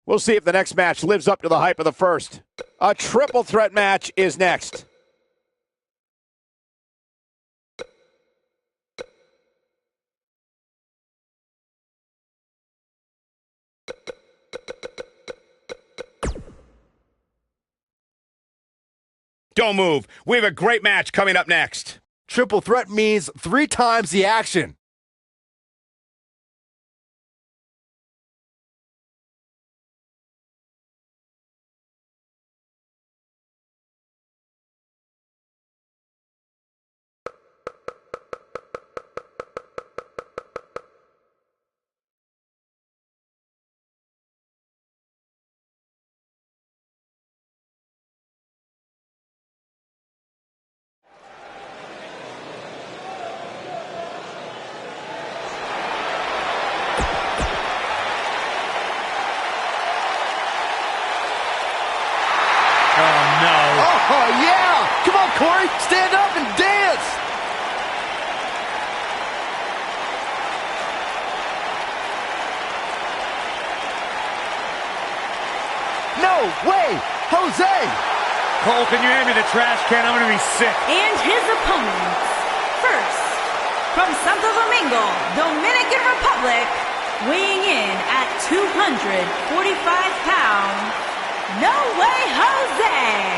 We'll see if the next match lives up to the hype of the first. A triple threat match is next. Don't move. We have a great match coming up next. Triple threat means 3 times the action. Oh, yeah! Come on, Corey! Stand up and dance! No way! Jose! Cole, can you hand me the trash can? I'm going to be sick. And his opponents. First, from Santo Domingo, Dominican Republic, weighing in at 245 pounds, No Way Jose!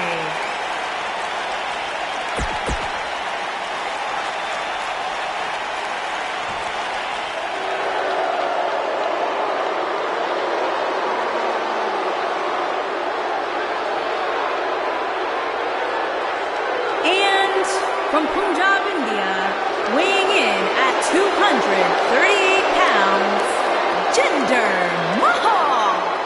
From Punjab, India, weighing in at 238 pounds, Jinder Mahal.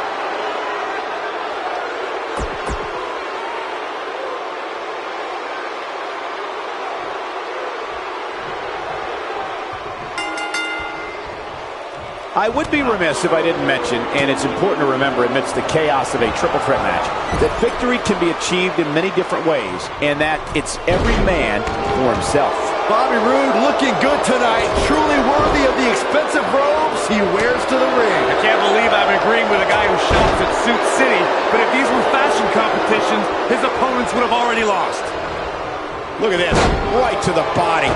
I would be remiss if I didn't mention, and it's important to remember amidst the chaos of a triple threat match, that victory can be achieved in many different ways, and that it's every man for himself. Bobby Roode looking good tonight, truly worthy of the expensive robes he wears to the ring. I can't believe I'm agreeing with a guy who shops at Suit City, but if these were fashion competitions, his opponents would have already lost. Look at this, right to the body.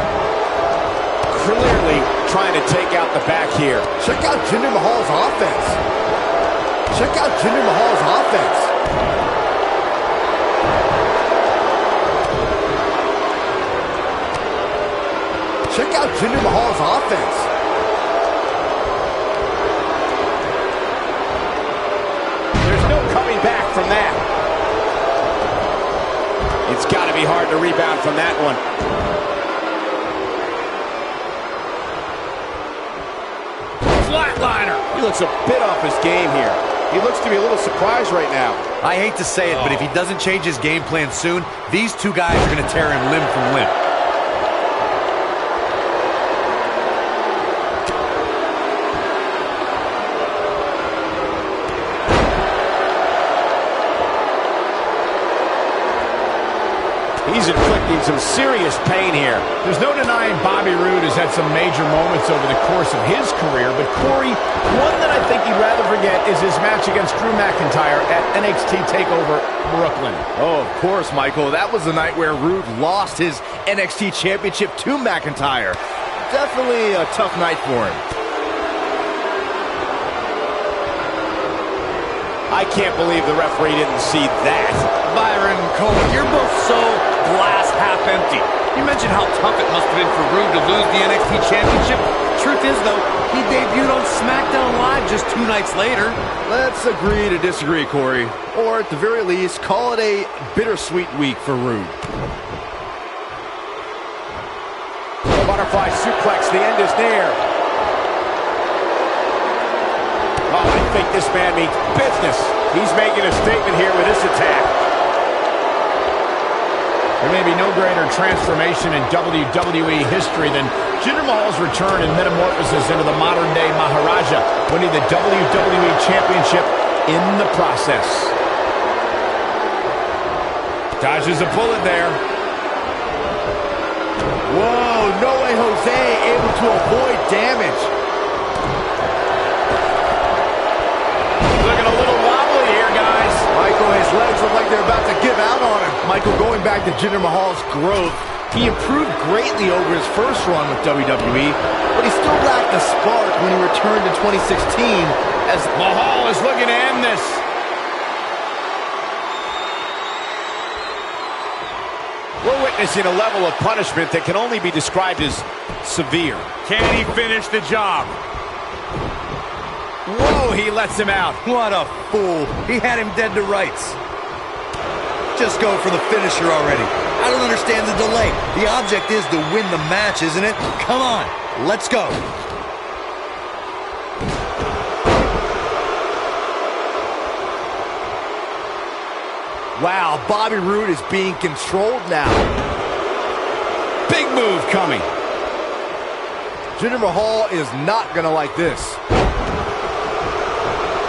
Clearly trying to take out the back here. Check out Jinder Mahal's offense. Check out Jinder Mahal's offense. Check out Jinder Mahal's offense. There's no coming back from that. It's got to be hard to rebound from that one. Flatliner. He looks a bit off his game here. He looks to be a little surprised right now. I hate to say it, but if he doesn't change his game plan soon, these two guys are going to tear him limb from limb. He's inflicting some serious pain here. There's no denying Bobby Roode has had some major moments over the course of his career, but Corey, one that I think he'd rather forget is his match against Drew McIntyre at NXT TakeOver Brooklyn. Oh, of course, Michael. That was the night where Roode lost his NXT Championship to McIntyre. Definitely a tough night for him. I can't believe the referee didn't see that. Byron, Cole, you're both so glass half empty. You mentioned how tough it must have been for Roode to lose the NXT Championship. Truth is, though, he debuted on SmackDown Live just 2 nights later. Let's agree to disagree, Corey. Or at the very least, call it a bittersweet week for Roode. The butterfly suplex, the end is near. Oh, I think this man means business. He's making a statement here with this attack. There may be no greater transformation in WWE history than Jinder Mahal's return and metamorphosis into the modern-day Maharaja, winning the WWE Championship in the process. Dodges a bullet there. Whoa, No Way Jose able to avoid damage. Looking a little wild. Michael, going back to Jinder Mahal's growth, he improved greatly over his first run with WWE, but he still lacked a spark when he returned in 2016 as Mahal is looking to end this. We're witnessing a level of punishment that can only be described as severe. Can he finish the job? Whoa, he lets him out. What a fool. He had him dead to rights. Just go for the finisher already. I don't understand the delay. The object is to win the match, isn't it? Come on, let's go. wow, Bobby Roode is being controlled now. Big move coming. Jinder Mahal is not gonna like this.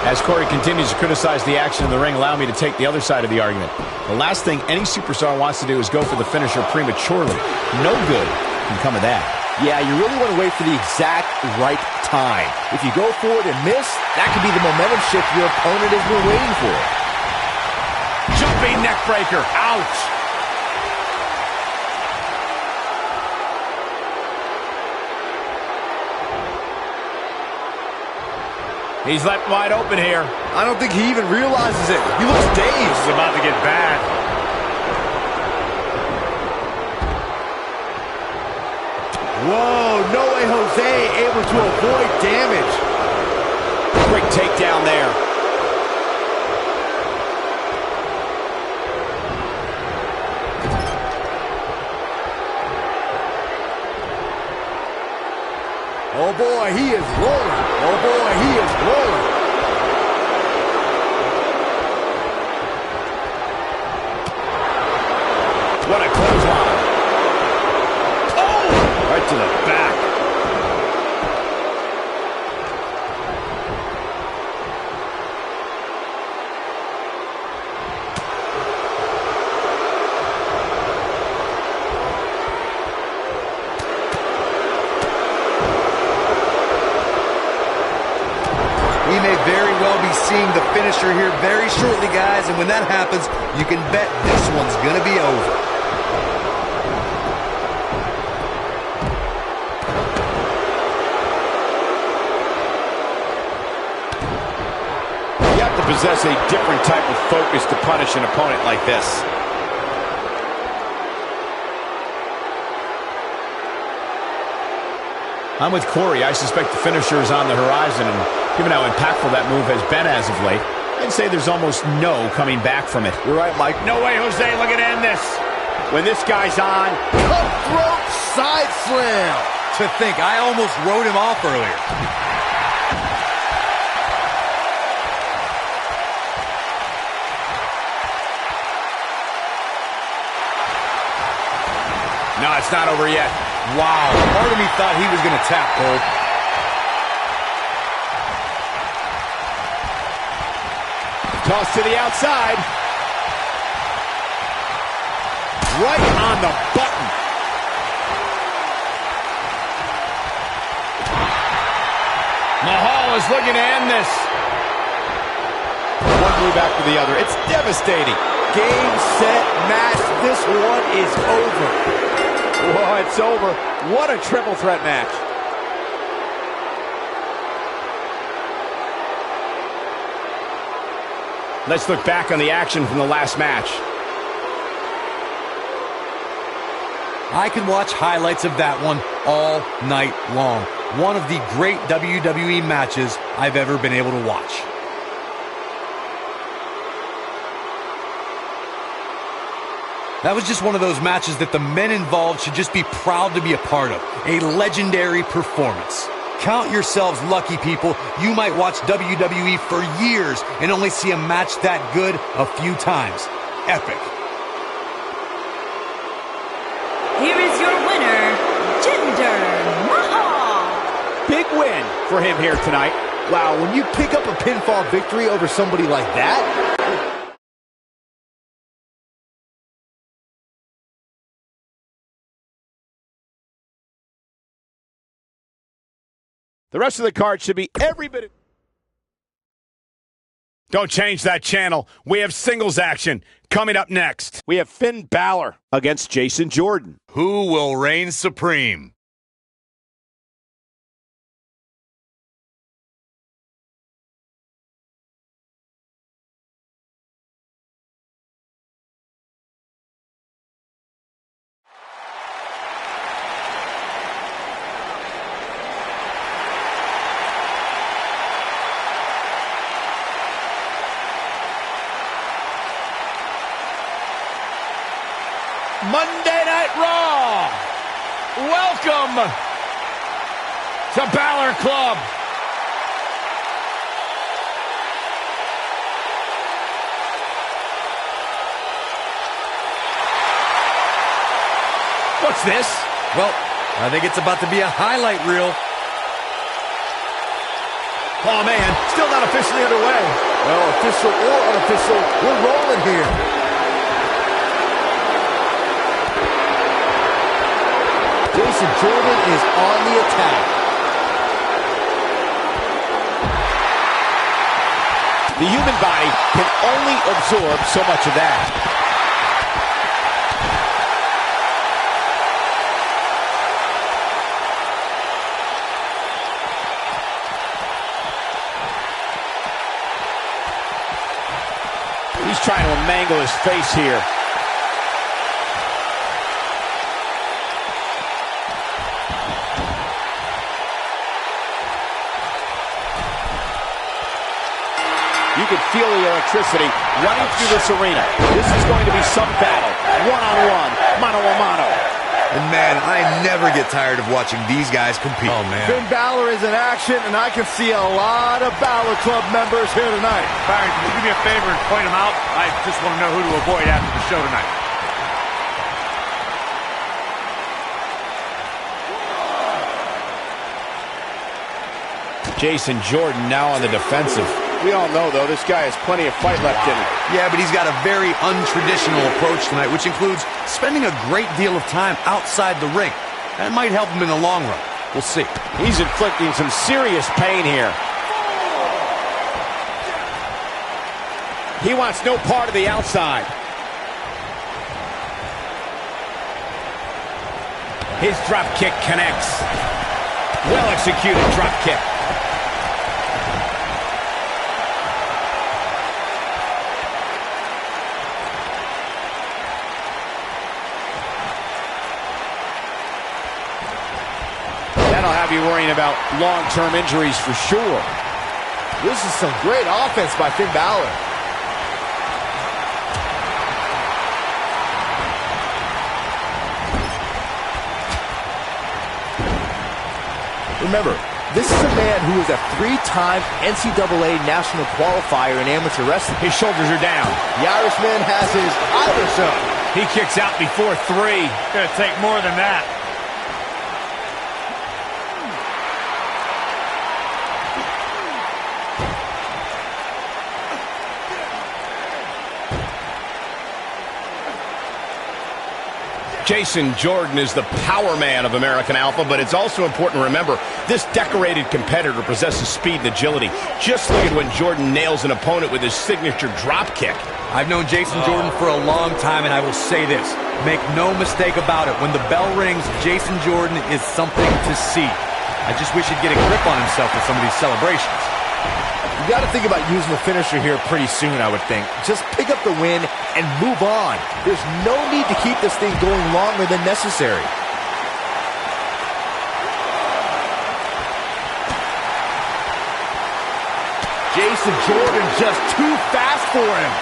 As Corey continues to criticize the action in the ring, allow me to take the other side of the argument. The last thing any superstar wants to do is go for the finisher prematurely. No good can come of that. Yeah, you really want to wait for the exact right time. If you go for it and miss, that could be the momentum shift your opponent has been waiting for. Jumping neck breaker. Ouch. He's left wide open here. I don't think he even realizes it. He looks dazed. This is about to get bad. Whoa, no way Jose able to avoid damage. Quick takedown there. Oh boy, he is rolling. Oh boy, he is rolling. What a clothesline. Oh! Right to the back. We may very well be seeing the finisher here very shortly, guys, and when that happens, you can bet this one's gonna be over. You have to possess a different type of focus to punish an opponent like this. I'm with Corey. I suspect the finisher is on the horizon, and given how impactful that move has been as of late, I'd say there's almost no coming back from it. You're right, Mike. No way, Jose, looking to end this. When this guy's on, Cutthroat side slam. To think, I almost wrote him off earlier. No, it's not over yet. Wow, part of me thought he was gonna tap, Cole. toss to the outside. Right on the button. Mahal is looking to end this. One move after the other. It's devastating. Game, set, match. This one is over. Oh, it's over. What a triple threat match. Let's look back on the action from the last match. I can watch highlights of that one all night long. One of the great WWE matches I've ever been able to watch. That was just one of those matches that the men involved should just be proud to be a part of. A legendary performance. Count yourselves lucky, people. You might watch WWE for years and only see a match that good a few times. Epic. Here is your winner, Jinder Mahal. Big win for him here tonight. Wow, when you pick up a pinfall victory over somebody like that, the rest of the card should be every bit Don't change that channel. We have singles action coming up next. We have Finn Balor against Jason Jordan. Who will reign supreme? Monday Night Raw. Welcome to Balor Club. What's this? Well, I think it's about to be a highlight reel. Oh, man, still not officially underway. Well, official or unofficial, we're rolling here. Jason Jordan is on the attack. The human body can only absorb so much of that. He's trying to mangle his face here. You can feel the electricity running through this arena. This is going to be some battle. One-on-one, mano-a-mano. And man, I never get tired of watching these guys compete. Oh, man. Finn Balor is in action, and I can see a lot of Balor Club members here tonight. Byron, can you do me a favor and point them out? I just want to know who to avoid after the show tonight. Jason Jordan now on the defensive. We all know, though, this guy has plenty of fight left in him. Yeah, but he's got a very untraditional approach tonight, which includes spending a great deal of time outside the ring. That might help him in the long run. We'll see. He's inflicting some serious pain here. He wants no part of the outside. His drop kick connects. Well executed drop kick. Have you worrying about long-term injuries for sure. This is some great offense by Finn Balor. Remember, this is a man who is a three-time NCAA national qualifier in amateur wrestling. His shoulders are down. The Irishman has his Irish up. He kicks out before 3. Gonna take more than that. Jason Jordan is the power man of American Alpha, but it's also important to remember this decorated competitor possesses speed and agility. Just look at when Jordan nails an opponent with his signature drop kick. I've known Jason Jordan for a long time, and I will say this. Make no mistake about it. When the bell rings, Jason Jordan is something to see. I just wish he'd get a grip on himself with some of these celebrations. You got to think about using the finisher here pretty soon, I would think. Just pick up the win and move on. There's no need to keep this thing going longer than necessary. Jason Jordan just too fast for him.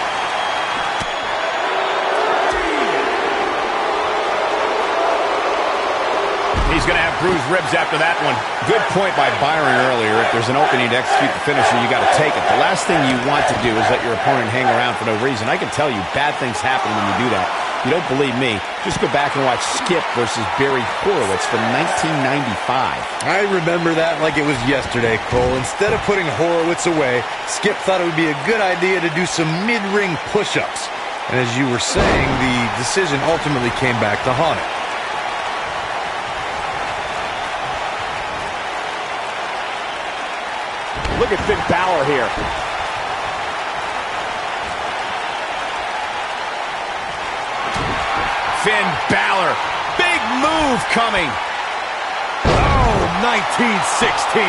He's going to have bruised ribs after that one. Good point by Byron earlier. If there's an opening to execute the finisher, you got to take it. The last thing you want to do is let your opponent hang around for no reason. I can tell you bad things happen when you do that. You don't believe me? Just go back and watch Skip versus Barry Horowitz from 1995. I remember that like it was yesterday, Cole. Instead of putting Horowitz away, Skip thought it would be a good idea to do some mid-ring push-ups. And as you were saying, the decision ultimately came back to haunt him. Look at Finn Balor here. Finn Balor. Big move coming. Oh, 1916.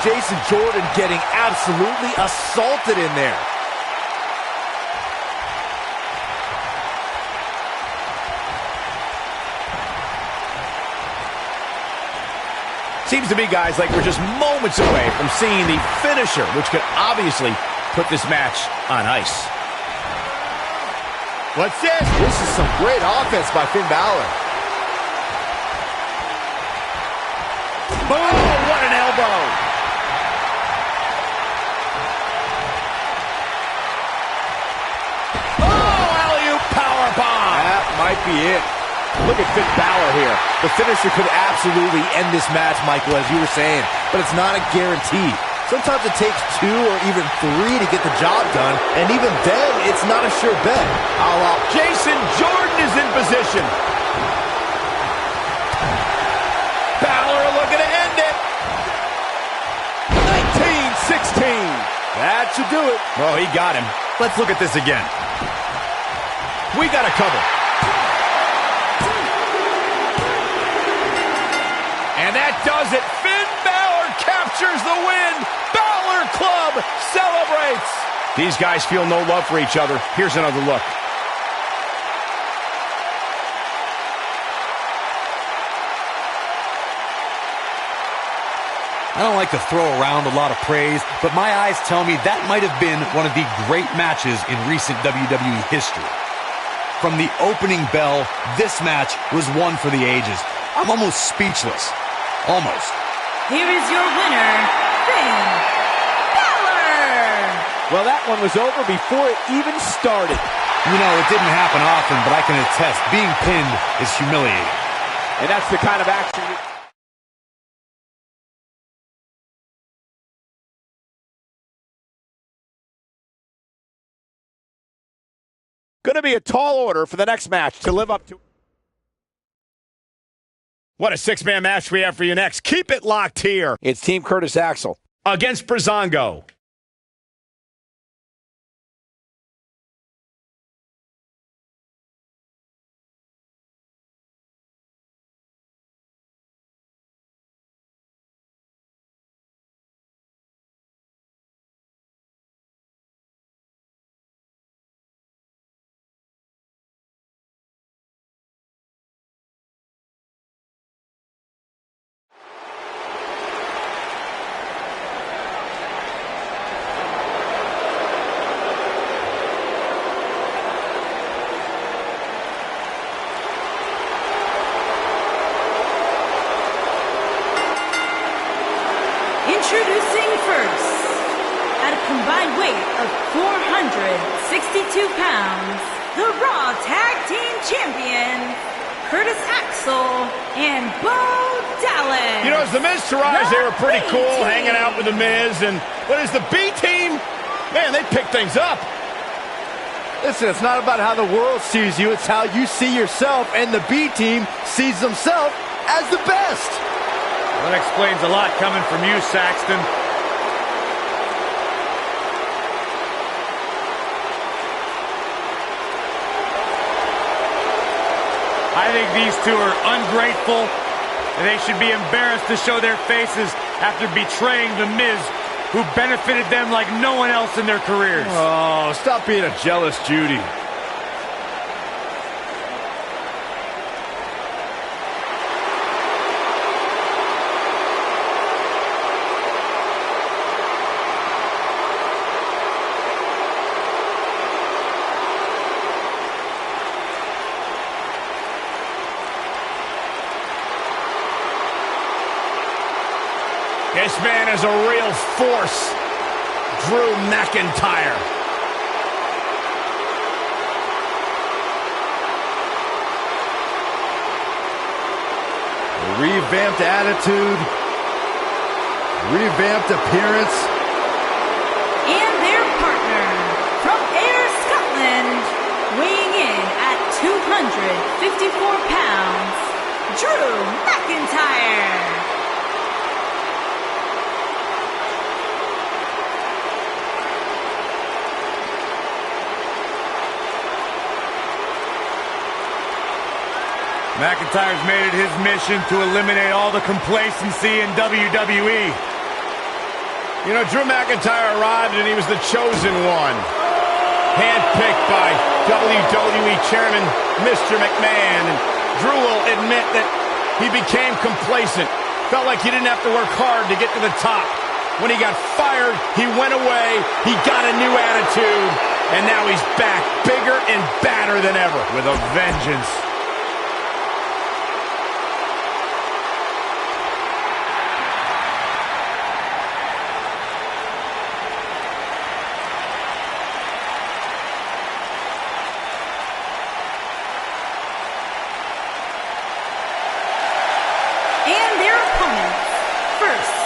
Jason Jordan getting absolutely assaulted in there. Seems to me, guys, like we're just moments away from seeing the finisher, which could obviously put this match on ice. What's this? This is some great offense by Finn Balor. Oh, what an elbow! Oh, alley-oop powerbomb! That might be it. Look at Finn Balor here. The finisher could absolutely end this match, Michael, as you were saying, but it's not a guarantee. Sometimes it takes 2 or even 3 to get the job done, and even then, it's not a sure bet. Jason Jordan is in position. Balor looking to end it. 1916. That should do it. Oh, he got him. Let's look at this again. We got a cover. And that does it. Finn Balor captures the win. Balor Club celebrates. These guys feel no love for each other. Here's another look. I don't like to throw around a lot of praise, but my eyes tell me that might have been one of the great matches in recent WWE history. From the opening bell, this match was one for the ages. I'm almost speechless. Almost. Here is your winner, Finn Balor! Well, that one was over before it even started. You know, it didn't happen often, but I can attest, being pinned is humiliating. And that's the kind of action going to be a tall order for the next match to live up to. What a 6-man match we have for you next. Keep it locked here. It's Team Curtis Axel Against Breezango. Introducing first, at a combined weight of 462 pounds, the Raw Tag Team Champions, Curtis Axel and Bo Dallas. You know, as the Miz Taraj, they were pretty cool hanging out with the Miz. And what is the B team? Man, they pick things up. Listen, it's not about how the world sees you, it's how you see yourself, and the B team sees themselves as the best. That explains a lot coming from you, Saxton. I think these two are ungrateful, and they should be embarrassed to show their faces after betraying The Miz, who benefited them like no one else in their careers. Oh, stop being a jealous Judy. This man is a real force. Drew McIntyre. A revamped attitude, revamped appearance. And their partner, from Ayr, Scotland, weighing in at 254 pounds, Drew McIntyre. McIntyre's made it his mission to eliminate all the complacency in WWE. You know, Drew McIntyre arrived and he was the chosen one. Handpicked by WWE Chairman Mr. McMahon. And Drew will admit that he became complacent. Felt like he didn't have to work hard to get to the top. When he got fired, he went away, he got a new attitude, and now he's back, bigger and badder than ever. With a vengeance. And their opponents, first,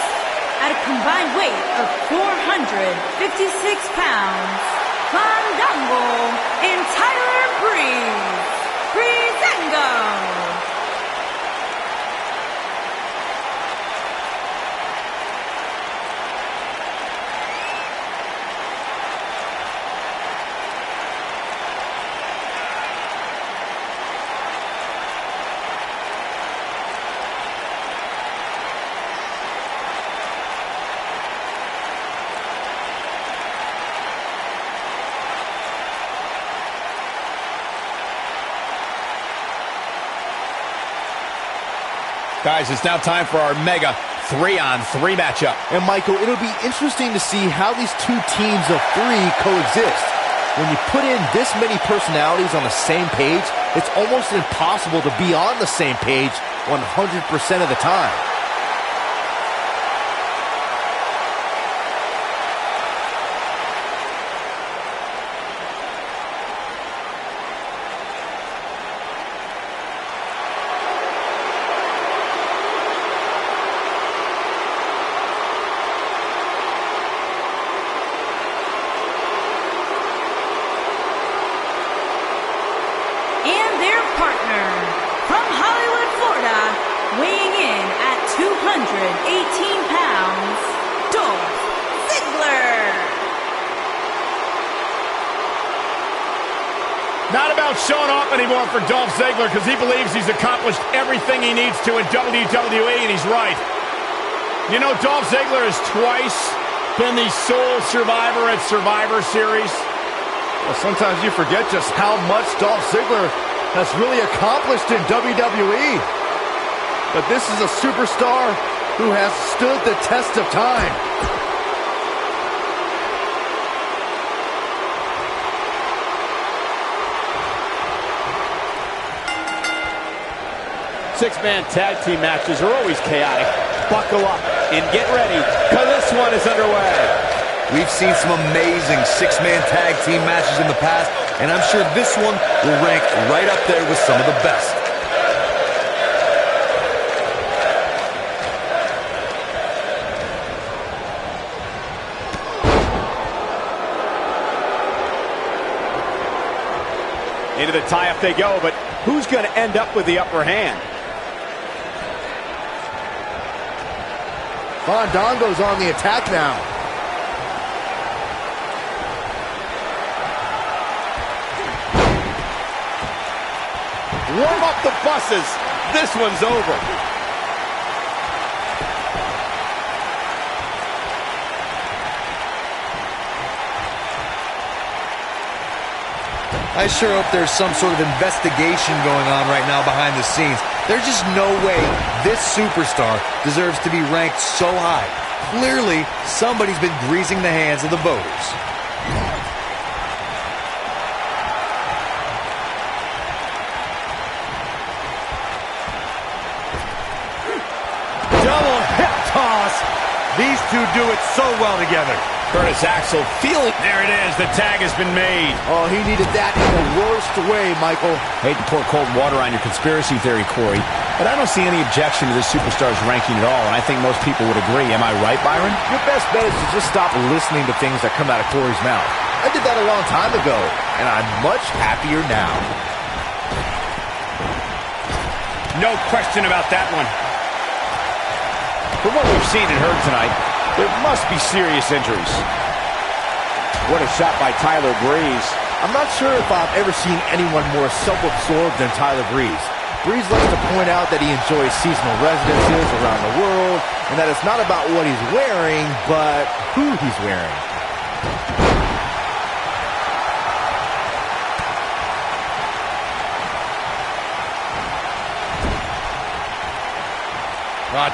at a combined weight of 456 pounds, Fandango and Tyler Breezango. Guys, it's now time for our mega 3-on-3 matchup. And Michael, it'll be interesting to see how these two teams of three coexist. When you put in this many personalities on the same page, it's almost impossible to be on the same page 100% of the time. Partner from Hollywood, Florida, weighing in at 218 pounds, Dolph Ziggler. Not about showing off anymore for Dolph Ziggler because he believes he's accomplished everything he needs to in WWE, and he's right. You know, Dolph Ziggler has twice been the sole survivor at Survivor Series. Well, sometimes you forget just how much Dolph Ziggler has really accomplished in WWE. But this is a superstar who has stood the test of time. Six-man tag team matches are always chaotic. Buckle up and get ready, because this one is underway. We've seen some amazing six-man tag team matches in the past, and I'm sure this one will rank right up there with some of the best. Into the tie-up they go, but who's going to end up with the upper hand? Fandango's on the attack now. Warm up the buses. This one's over. I sure hope there's some sort of investigation going on right now behind the scenes. There's just no way this superstar deserves to be ranked so high. Clearly, somebody's been greasing the hands of the voters. Double hip toss. These two do it so well together. Curtis Axel feeling. There it is. The tag has been made. Oh, he needed that in the worst way, Michael. Hate to pour cold water on your conspiracy theory, Corey, but I don't see any objection to this superstar's ranking at all, and I think most people would agree. Am I right, Byron? Your best bet is to just stop listening to things that come out of Corey's mouth. I did that a long time ago, and I'm much happier now. No question about that one. From what we've seen and heard tonight, there must be serious injuries. What a shot by Tyler Breeze. I'm not sure if I've ever seen anyone more self-absorbed than Tyler Breeze. Breeze likes to point out that he enjoys seasonal residences around the world, and that it's not about what he's wearing, but who he's wearing.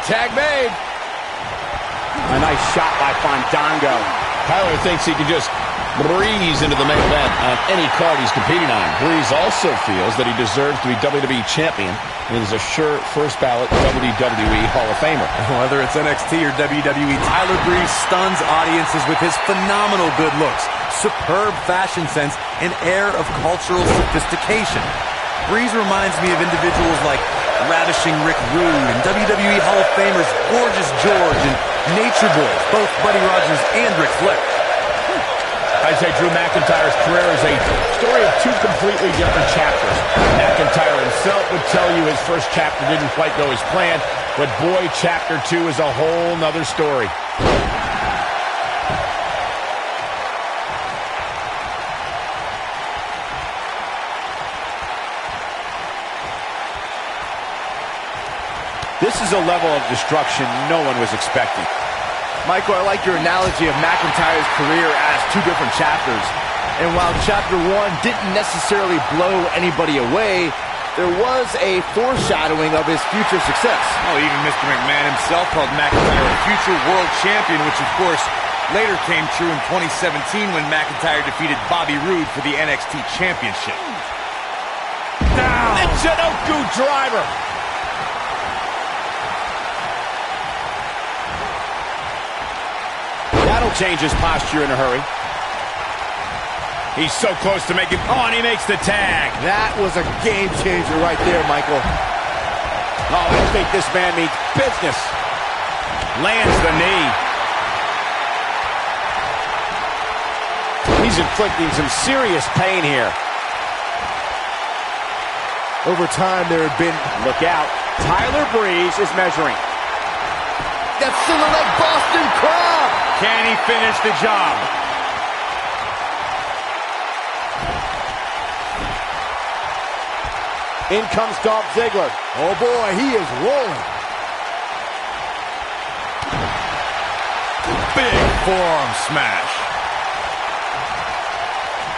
Tag made. A nice shot by Fandango. Tyler thinks he can just breeze into the main event on any card he's competing on. Breeze also feels that he deserves to be WWE Champion and is a sure first ballot WWE Hall of Famer. Whether it's NXT or WWE, Tyler Breeze stuns audiences with his phenomenal good looks, superb fashion sense, and air of cultural sophistication. Breeze reminds me of individuals like ravishing Rick Rude and WWE Hall of Famers Gorgeous George and Nature Boys, both Buddy Rogers and Ric Flair. I'd say Drew McIntyre's career is a story of two completely different chapters. McIntyre himself would tell you his first chapter didn't quite go as planned, but boy, chapter 2 is a whole nother story. This is a level of destruction no one was expecting. Michael, I like your analogy of McIntyre's career as two different chapters. And while Chapter 1 didn't necessarily blow anybody away, there was a foreshadowing of his future success. Oh, even Mr. McMahon himself called McIntyre a future world champion, which of course later came true in 2017 when McIntyre defeated Bobby Roode for the NXT Championship. Down! Michinoku driver! That'll change his posture in a hurry. He's so close to making... Oh, and he makes the tag. That was a game changer right there, Michael. Oh, I think this man means business. Lands the knee. He's inflicting some serious pain here. Over time, there had been... Look out. Tyler Breeze is measuring. That's still a Boston Crab! Can he finish the job? In comes Dolph Ziggler. Oh boy, he is rolling. Big forearm smash.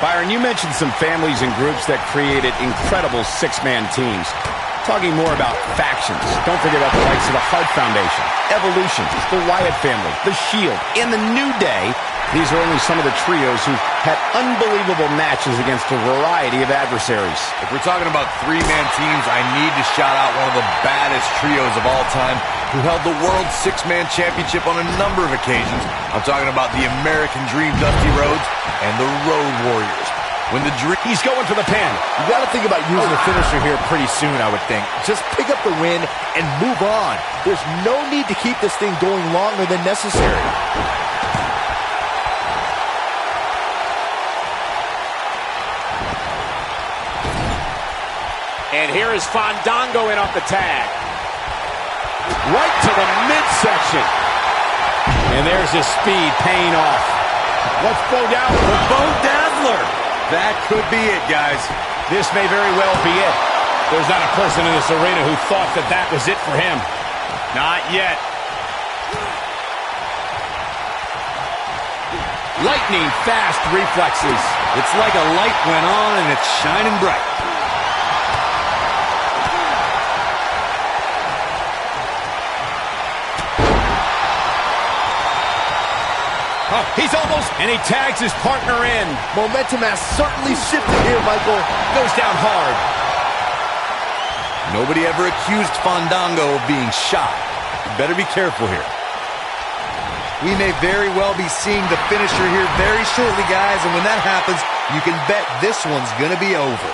Byron, you mentioned some families and groups that created incredible six-man teams. Talking more about factions, don't forget about the likes of the Hart Foundation, Evolution, the Wyatt family, the Shield, and the New Day. These are only some of the trios who had unbelievable matches against a variety of adversaries. If we're talking about three-man teams, I need to shout out one of the baddest trios of all time who held the World Six-Man Championship on a number of occasions. I'm talking about the American Dream, Dusty Rhodes, and the Road Warriors. When the Dream... He's going for the pin. You got to think about using a finisher here pretty soon, I would think. Just pick up the win and move on. There's no need to keep this thing going longer than necessary. And here is Fandango in off the tag. Right to the midsection. And there's his speed paying off. Let's go down. The Bo Dazzler. That could be it, guys. This may very well be it. There's not a person in this arena who thought that that was it for him. Not yet. Lightning fast reflexes. It's like a light went on and it's shining bright. Oh, he's almost, and he tags his partner in. Momentum has certainly shifted here, Michael. Goes down hard. Nobody ever accused Fandango of being shot. You better be careful here. We may very well be seeing the finisher here very shortly, guys, and when that happens, you can bet this one's gonna be over.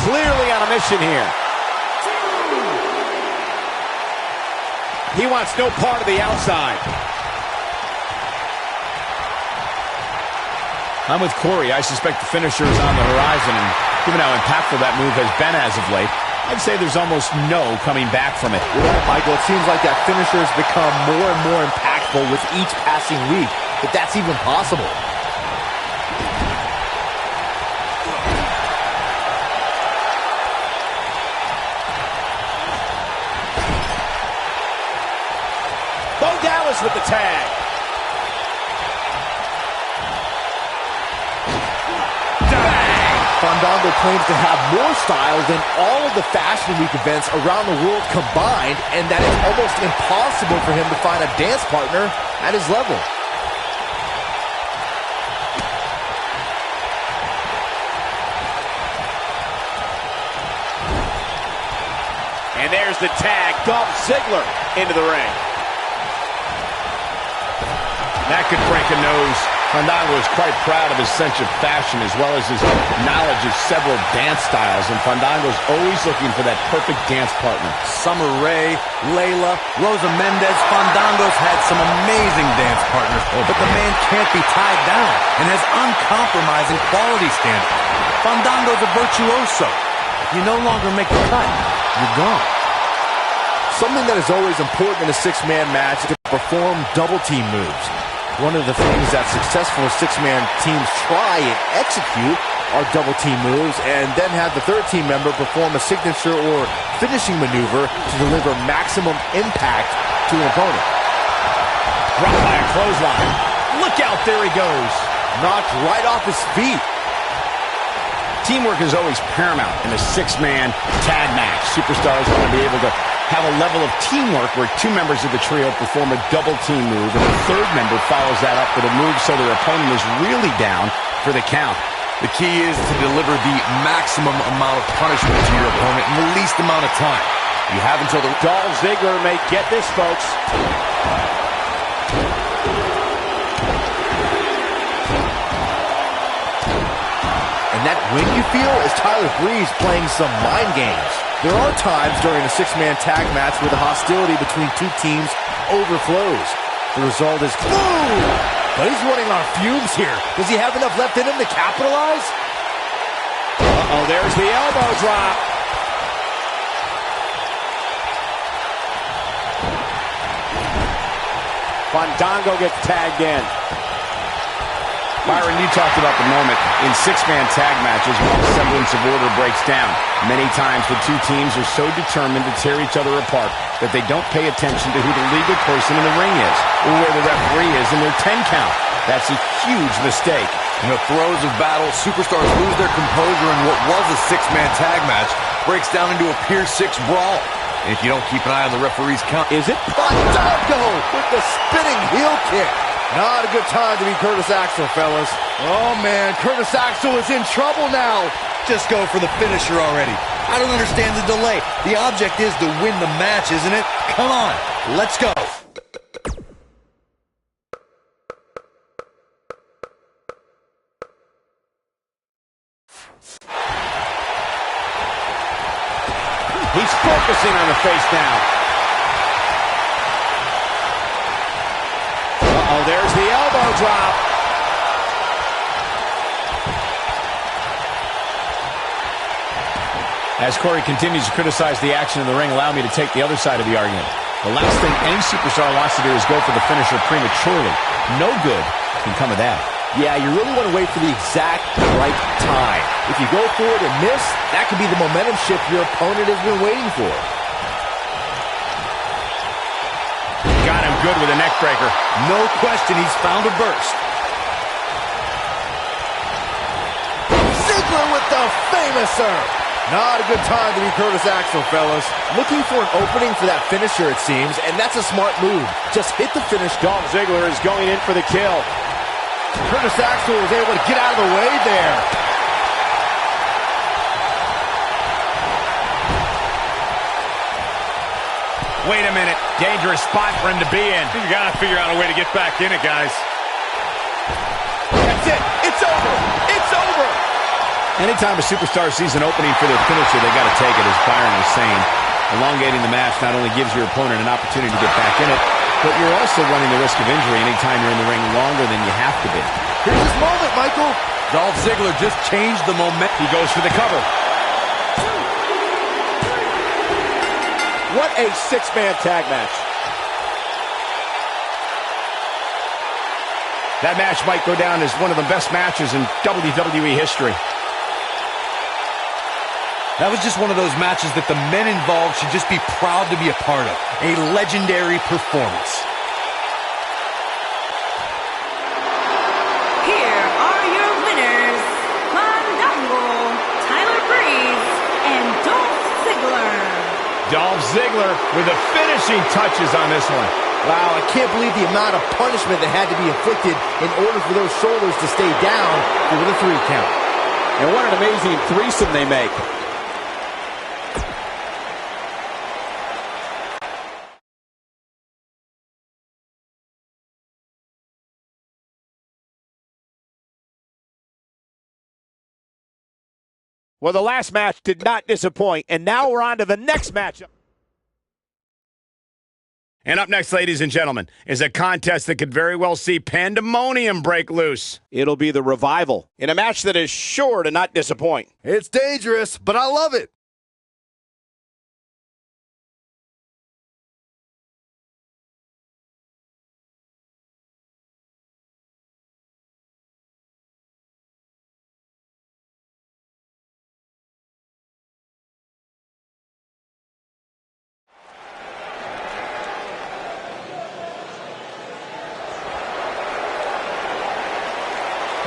Clearly on a mission here. He wants no part of the outside. I'm with Corey. I suspect the finisher is on the horizon, and given how impactful that move has been as of late, I'd say there's almost no coming back from it. You're right, Michael. It seems like that finisher has become more and more impactful with each passing week. if that's even possible. Bo Dallas with the tag. Fandango claims to have more style than all of the Fashion Week events around the world combined, and that it's almost impossible for him to find a dance partner at his level. And there's the tag. Dolph Ziggler into the ring. That could break a nose. Fandango is quite proud of his sense of fashion as well as his knowledge of several dance styles, and Fandango's always looking for that perfect dance partner. Summer Rae, Layla, Rosa Mendez, Fandango's had some amazing dance partners, but the man can't be tied down and has uncompromising quality standards. Fandango's a virtuoso. You no longer make the cut. You're gone. Something that is always important in a six-man match is to perform double-team moves. One of the things that successful six-man teams try and execute are double-team moves, and then have the third team member perform a signature or finishing maneuver to deliver maximum impact to an opponent. Dropped by a clothesline. Look out, there he goes. Knocked right off his feet. Teamwork is always paramount in a six-man tag match. Superstars want to be able to have a level of teamwork where two members of the trio perform a double-team move, and the third member follows that up with a move so their opponent is really down for the count. The key is to deliver the maximum amount of punishment to your opponent in the least amount of time. You have until the... Dolph Ziggler may get this, folks. And that win you feel is Tyler Breeze playing some mind games. There are times during a six-man tag match where the hostility between two teams overflows. The result is boom! But he's running on fumes here. Does he have enough left in him to capitalize? Uh-oh, there's the elbow drop. Fandango gets tagged in. Byron, you talked about the moment in six-man tag matches when all semblance of order breaks down. Many times the two teams are so determined to tear each other apart that they don't pay attention to who the legal person in the ring is or where the referee is in their 10 count. That's a huge mistake. In the throes of battle, superstars lose their composure, and what was a six-man tag match breaks down into a Pier 6 brawl. And if you don't keep an eye on the referee's count... Is it Fandango with the spinning heel kick? Not a good time to be Curtis Axel, fellas. Oh, man, Curtis Axel is in trouble now. Just go for the finisher already. I don't understand the delay. The object is to win the match, isn't it? Come on, let's go. He's focusing on the face now. Uh-oh, there's the elbow drop. As Corey continues to criticize the action in the ring, allow me to take the other side of the argument. The last thing any superstar wants to do is go for the finisher prematurely. No good can come of that. Yeah, you really want to wait for the exact right time. If you go for it and miss, that could be the momentum shift your opponent has been waiting for. Got him good with a neck breaker. No question, he's found a burst. Ziggler with the famouser. Not a good time to be Curtis Axel, fellas. Looking for an opening for that finisher, it seems, and that's a smart move. Just hit the finish. Dolph Ziggler is going in for the kill. Curtis Axel was able to get out of the way there. Wait a minute. Dangerous spot for him to be in. You gotta figure out a way to get back in it, guys. That's it. It's over. It's over. Anytime a superstar sees an opening for their finisher, they got to take it, as Byron was saying. Elongating the match not only gives your opponent an opportunity to get back in it, but you're also running the risk of injury anytime you're in the ring longer than you have to be. Here's his moment, Michael. Dolph Ziggler just changed the momentum. He goes for the cover. What a six-man tag match. That match might go down as one of the best matches in WWE history. That was just one of those matches that the men involved should just be proud to be a part of. A legendary performance. Here are your winners, Fandango, Tyler Breeze, and Dolph Ziggler. Dolph Ziggler with the finishing touches on this one. Wow, I can't believe the amount of punishment that had to be inflicted in order for those shoulders to stay down for the 3 count. And what an amazing threesome they make. Well, the last match did not disappoint, and now we're on to the next matchup. And up next, ladies and gentlemen, is a contest that could very well see pandemonium break loose. It'll be the Revival in a match that is sure to not disappoint. It's dangerous, but I love it.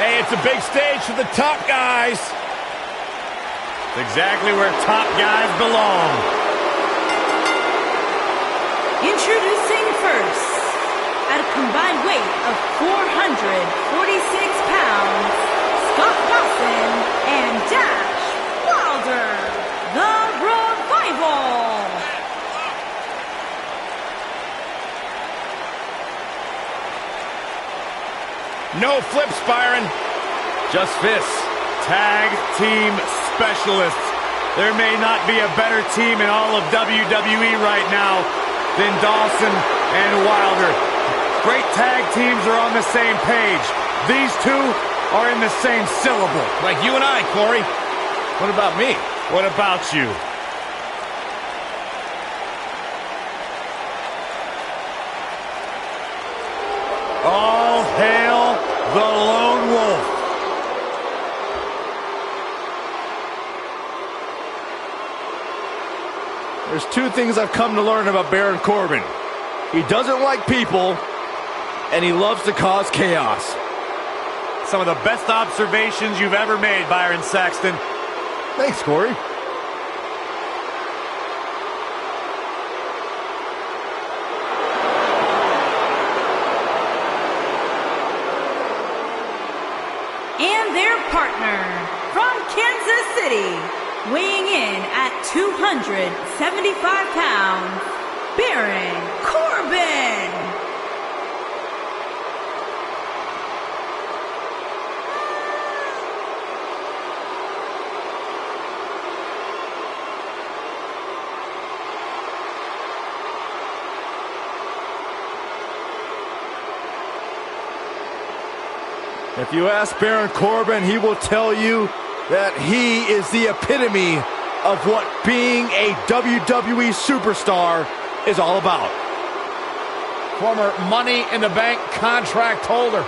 Hey, it's a big stage for the top guys. It's exactly where top guys belong. Introducing first, at a combined weight of 446 pounds, Scott Dawson and Dash Wilder, the Revival. No flips, Byron. Just fists. Tag team specialists. There may not be a better team in all of WWE right now than Dawson and Wilder. Great tag teams are on the same page. These two are in the same syllable. Like you and I, Corey. What about me? What about you? All hail the Lone Wolf. There's 2 things I've come to learn about Baron Corbin. He doesn't like people, and he loves to cause chaos. Some of the best observations you've ever made, Byron Saxton. Thanks, Corey. And their partner, from Kansas City, weighing in at 275 pounds, Baron Corbin. If you ask Baron Corbin, he will tell you that he is the epitome of what being a WWE superstar is all about. Former Money in the Bank contract holder.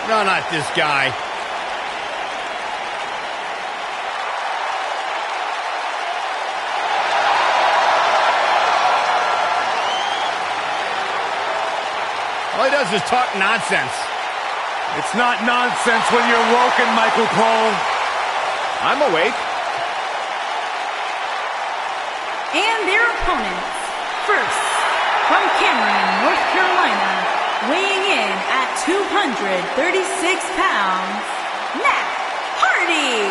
No, not this guy. All he does is talk nonsense. It's not nonsense when you're woken, Michael Cole. I'm awake. And their opponents, first, from Cameron, North Carolina, weighing in at 236 pounds, Matt Hardy.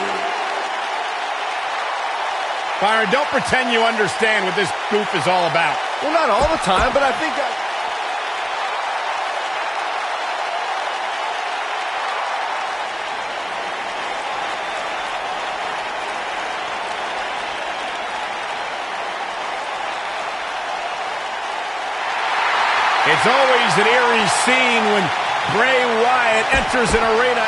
Byron, don't pretend you understand what this goof is all about. Well, not all the time, but I think It's always an eerie scene when Bray Wyatt enters an arena.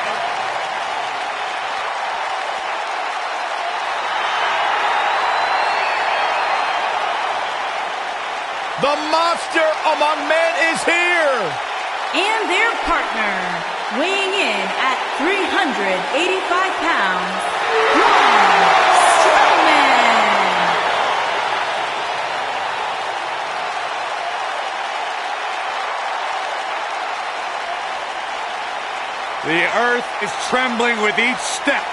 The monster among men is here! And their partner, weighing in at 385 pounds, Braun Strowman. The earth is trembling with each step.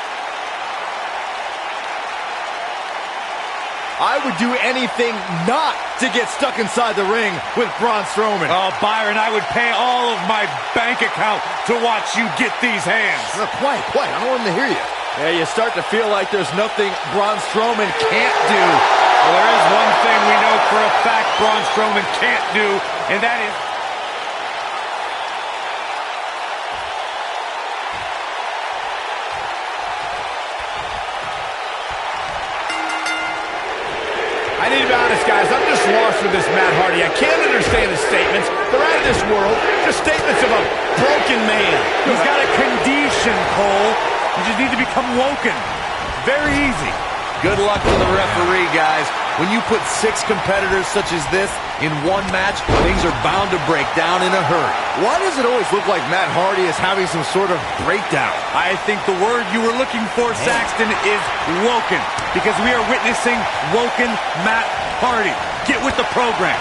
I would do anything not to get stuck inside the ring with Braun Strowman. Oh, Byron, I would pay all of my bank account to watch you get these hands. Quiet. I don't want him to hear you. Yeah, you start to feel like there's nothing Braun Strowman can't do. Well, there is one thing we know for a fact Braun Strowman can't do, and that is... I need to be honest, guys. I'm just lost with this Matt Hardy. I can't understand his statements. They're out of this world. Just statements of a broken man. He's got a condition, Cole. You just need to become woken. Very easy. Good luck to the referee, guys. When you put 6 competitors such as this in one match, things are bound to break down in a hurry. Why does it always look like Matt Hardy is having some sort of breakdown? I think the word you were looking for, Saxton, is woken. Because we are witnessing woken Matt Hardy. Get with the program.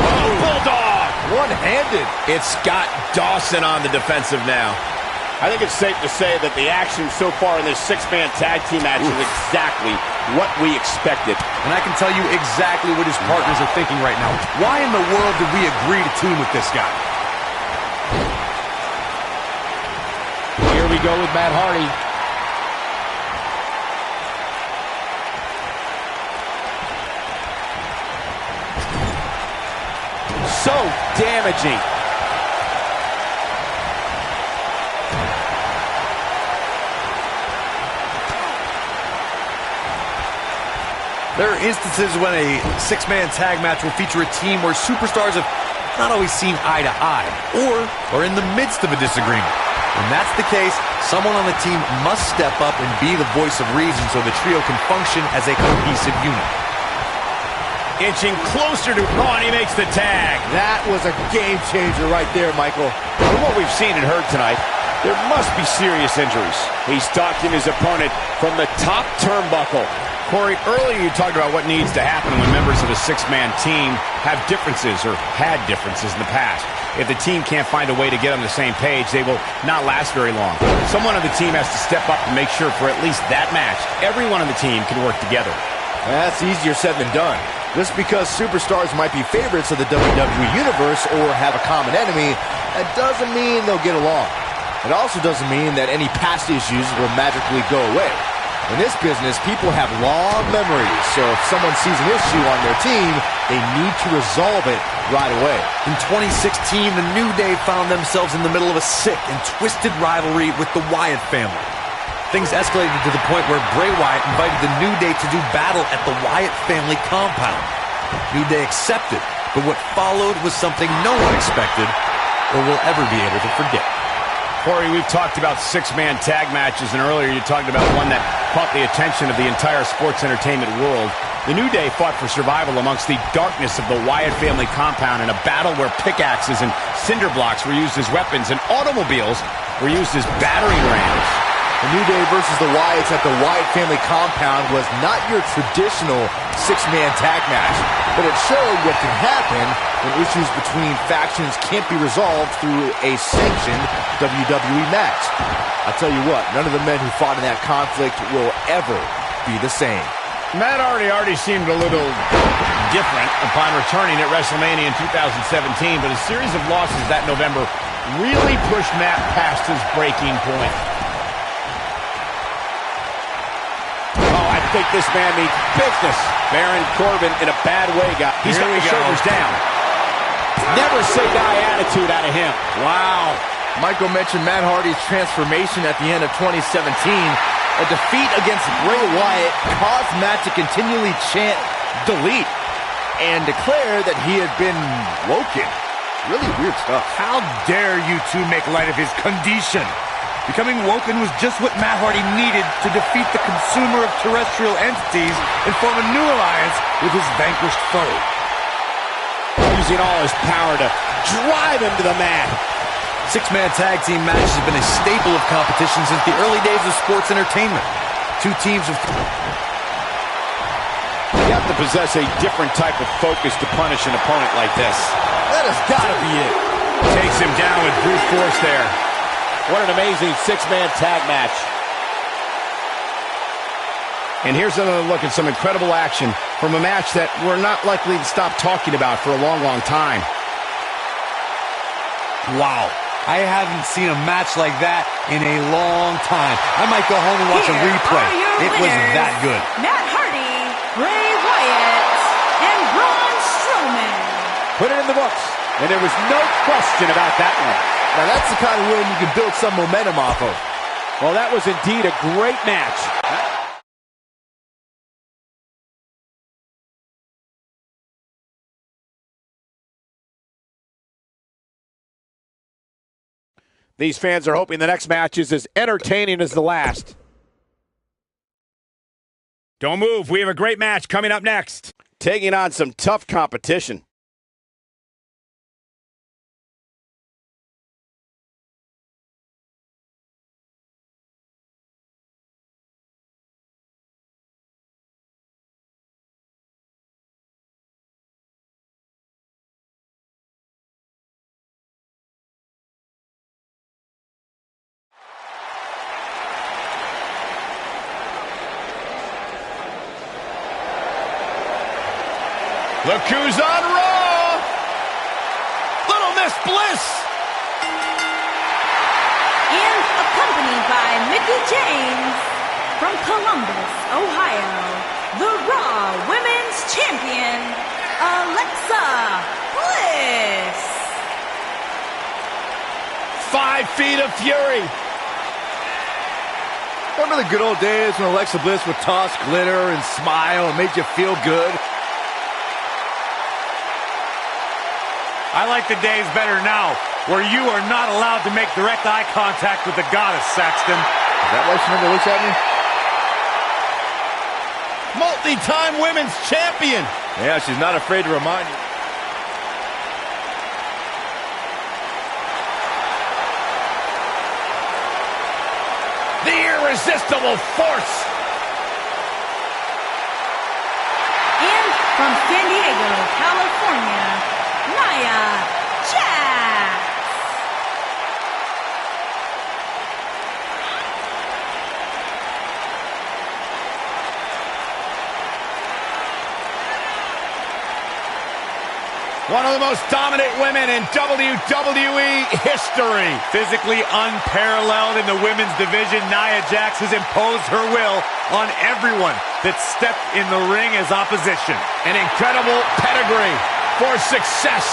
Oh, Bulldog! One-handed. It's Scott Dawson on the defensive now. I think it's safe to say that the action so far in this 6-man tag team match is exactly what we expected. And I can tell you exactly what his partners are thinking right now. Why in the world did we agree to team with this guy? Here we go with Matt Hardy. So damaging. There are instances when a 6-man tag match will feature a team where superstars have not always seen eye to eye, or are in the midst of a disagreement. When that's the case, someone on the team must step up and be the voice of reason so the trio can function as a cohesive unit. Inching closer to Braun, he makes the tag. That was a game changer right there, Michael. From what we've seen and heard tonight, there must be serious injuries. He's stalking his opponent from the top turnbuckle. Corey, earlier you talked about what needs to happen when members of a 6-man team have differences or had differences in the past. If the team can't find a way to get on the same page, they will not last very long. Someone on the team has to step up and make sure for at least that match, everyone on the team can work together. That's easier said than done. Just because superstars might be favorites of the WWE Universe or have a common enemy, that doesn't mean they'll get along. It also doesn't mean that any past issues will magically go away. In this business, people have long memories, so if someone sees an issue on their team, they need to resolve it right away. In 2016, the New Day found themselves in the middle of a sick and twisted rivalry with the Wyatt family. Things escalated to the point where Bray Wyatt invited the New Day to do battle at the Wyatt family compound. New Day accepted, but what followed was something no one expected or will ever be able to forget. Corey, we've talked about 6-man tag matches, and earlier you talked about one that caught the attention of the entire sports entertainment world. The New Day fought for survival amongst the darkness of the Wyatt family compound in a battle where pickaxes and cinder blocks were used as weapons and automobiles were used as battering rams. The New Day versus the Wyatts at the Wyatt family compound was not your traditional 6-man tag match, but it showed what can happen when issues between factions can't be resolved through a sanctioned WWE match. I'll tell you what, none of the men who fought in that conflict will ever be the same. Matt Hardy already seemed a little different upon returning at WrestleMania in 2017, but a series of losses that November really pushed Matt past his breaking point. I think this man means business. Baron Corbin in a bad way, guys. He's got his shoulders down. Never say die attitude out of him. Wow. Michael mentioned Matt Hardy's transformation at the end of 2017. A defeat against Bray Wyatt caused Matt to continually chant, delete, and declare that he had been woken. Really weird stuff. How dare you two make light of his condition? Becoming woken was just what Matt Hardy needed to defeat the consumer of terrestrial entities and form a new alliance with his vanquished foe. Using all his power to drive him to the mat. Six-man tag team matches have been a staple of competition since the early days of sports entertainment. Two teams of... You have to possess a different type of focus to punish an opponent like this. That has got to be it. Takes him down with brute force there. What an amazing six-man tag match. And here's another look at some incredible action from a match that we're not likely to stop talking about for a long, long time. Wow. I haven't seen a match like that in a long time. I might go home and watch a replay. It was that good. Matt Hardy, Bray Wyatt, and Braun Strowman. Put it in the books. And there was no question about that one. Now that's the kind of win you can build some momentum off of. Well, that was indeed a great match. These fans are hoping the next match is as entertaining as the last. Don't move. We have a great match coming up next. Taking on some tough competition. Look who's on Raw! Little Miss Bliss! And accompanied by Mickie James from Columbus, Ohio, the Raw Women's Champion, Alexa Bliss. 5 feet of fury. Remember the good old days when Alexa Bliss would toss glitter and smile and made you feel good? I like the days better now, where you are not allowed to make direct eye contact with the goddess, Saxton. Is that why she never looks at me? Multi-time women's champion. Yeah, she's not afraid to remind you. The irresistible force. And from San Diego, California, Nia Jax. One of the most dominant women in WWE history. Physically unparalleled in the women's division, Nia Jax has imposed her will on everyone that stepped in the ring as opposition. An incredible pedigree for success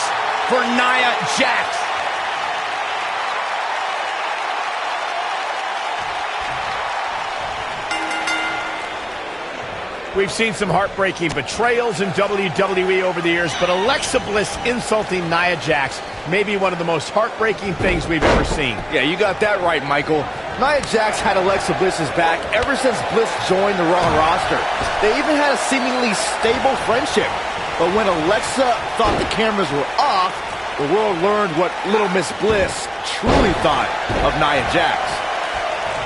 for Nia Jax. We've seen some heartbreaking betrayals in WWE over the years, but Alexa Bliss insulting Nia Jax may be one of the most heartbreaking things we've ever seen. Yeah, you got that right, Michael. Nia Jax had Alexa Bliss's back ever since Bliss joined the Raw roster. They even had a seemingly stable friendship. But when Alexa thought the cameras were off, the world learned what Little Miss Bliss truly thought of Nia Jax.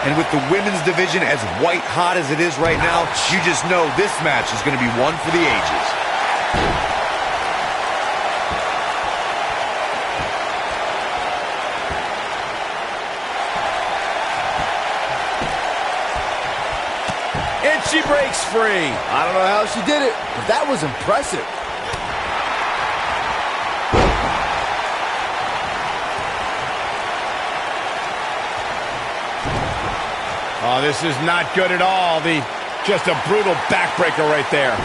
And with the women's division as white hot as it is right now, you just know this match is going to be one for the ages. And she breaks free. I don't know how she did it, but that was impressive. Oh, this is not good at all. Just a brutal backbreaker right there.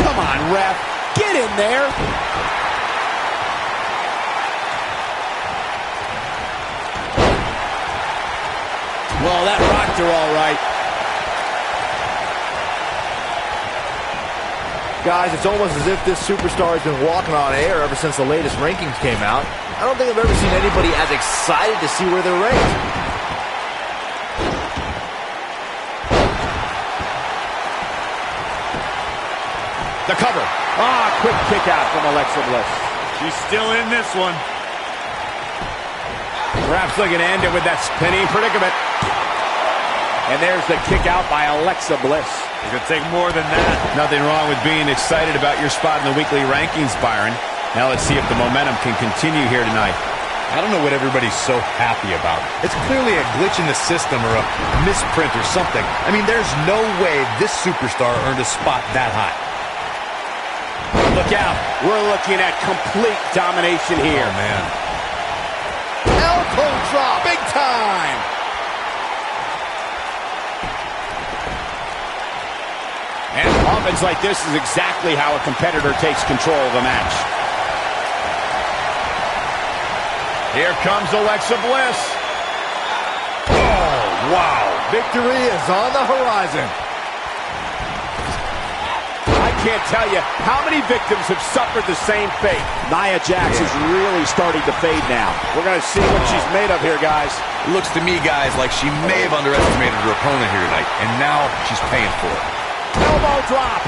Come on, ref. Get in there. right. Guys, it's almost as if this superstar has been walking on air ever since the latest rankings came out. I don't think I've ever seen anybody as excited to see where they're ranked. The cover. Quick kick out from Alexa Bliss. She's still in this one. Perhaps looking to end it with that spinning predicament. And there's the kick out by Alexa Bliss. It could take more than that. Nothing wrong with being excited about your spot in the weekly rankings, Byron. Now let's see if the momentum can continue here tonight. I don't know what everybody's so happy about. It's clearly a glitch in the system or a misprint or something. I mean, there's no way this superstar earned a spot that high. Look out. We're looking at complete domination here. Oh, man. Elbow drop. Big time. And offense like this is exactly how a competitor takes control of a match. Here comes Alexa Bliss. Oh, wow. Victory is on the horizon. I can't tell you how many victims have suffered the same fate. Nia Jax is really starting to fade now. We're going to see what she's made of here, guys. It looks to me, guys, like she may have underestimated her opponent here tonight, and now she's paying for it. Elbow drop.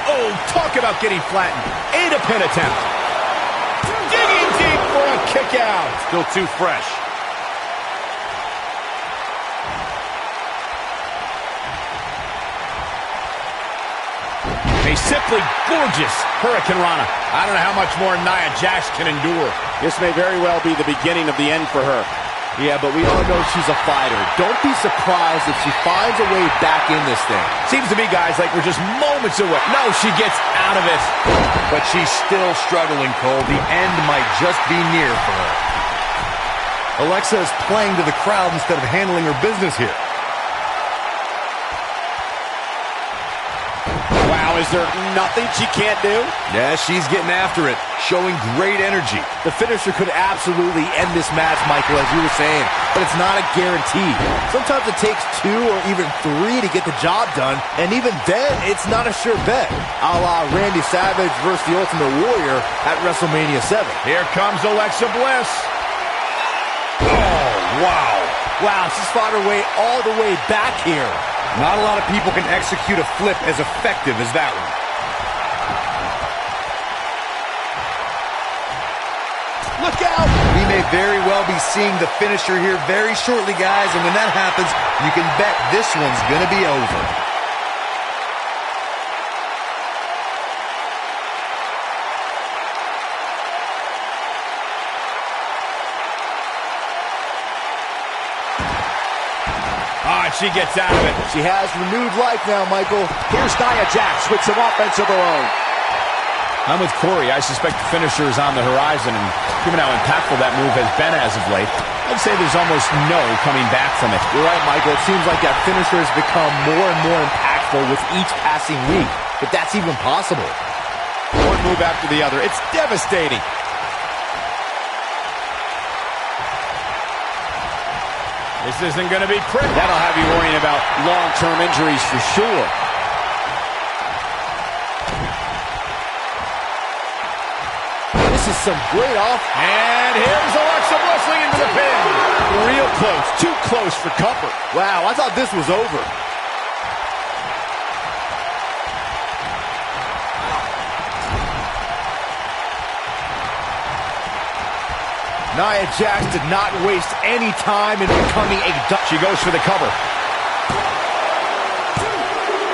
Oh, talk about getting flattened. And a pin attempt. Digging deep for a kick out. Still too fresh. A simply gorgeous Hurricane Rana. I don't know how much more Nia Jax can endure. This may very well be the beginning of the end for her. Yeah, but we all know she's a fighter. Don't be surprised if she finds a way back in this thing. Seems to me, guys, like we're just moments away. No, she gets out of it. But she's still struggling, Cole. The end might just be near for her. Alexa is playing to the crowd instead of handling her business here. Wow, is there nothing she can't do? Yeah, she's getting after it, showing great energy. The finisher could absolutely end this match, Michael, as you were saying, but it's not a guarantee. Sometimes it takes 2 or even 3 to get the job done, and even then, it's not a sure bet, a la Randy Savage versus the Ultimate Warrior at WrestleMania 7. Here comes Alexa Bliss. Oh, wow. Wow, she's fought her way all the way back here. Not a lot of people can execute a flip as effective as that one. Look out! We may very well be seeing the finisher here very shortly, guys, and when that happens, you can bet this one's going to be over. She gets out of it. She has renewed life now, Michael. Here's Nia Jax with some offense of her own. I'm with Corey. I suspect the finisher is on the horizon, and given how impactful that move has been as of late, I'd say there's almost no coming back from it. You're right, Michael. It seems like that finisher has become more and more impactful with each passing week, if that's even possible. One move after the other. It's devastating. This isn't going to be pretty. That'll have you worrying about long-term injuries for sure. This is some great off. And here's Alexa Bliss into the pin. Real close. Too close for comfort. Wow, I thought this was over. Nia Jax did not waste any time in becoming a... She goes for the cover.